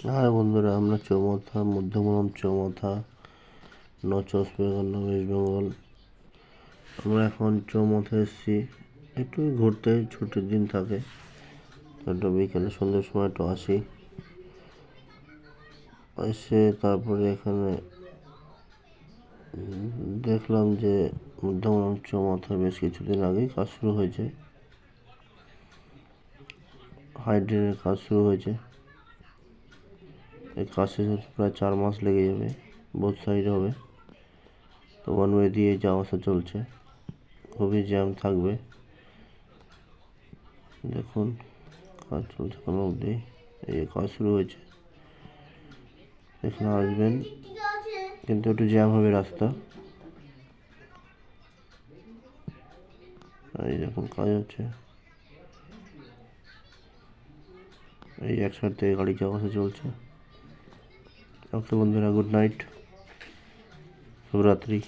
High বন্ধুরা, আমরা চৌমাথা মধ্যমগ্রাম চৌমাথা north West Bengal. আমরা এখন চৌমাথা এসেছি একটু ঘুরতে। ছুটির দিন থাকে, একটু বিকেলে সন্ধ্যের সময় একটু আসি, এসে তারপরে এখানে দেখলাম যে মধ্যমগ্রাম চৌমাথায় বেশ কিছুদিন আগেই কাজ শুরু হয়েছে, হাইড্রেনের কাজ শুরু হয়েছে। এই কাজ শেষ হতে প্রায় 4 মাস লেগে যাবে, বোথ সাইড হবে। তো ওয়ান ওয়ে দিয়ে যাওয়া আসা চলছে, খুবই জ্যাম থাকবে। দেখুন কাজ চলছে কোনো অবধি, এই কাজ শুরু হয়েছে। এখানে আসবেন, কিন্তু একটু জ্যাম হবে রাস্তা। এই দেখুন কাজ হচ্ছে, এই এক সাইড থেকে গাড়ি যাওয়া আসা চলছে। ওকে বন্ধুরা, গুড নাইট, শুভরাত্রি।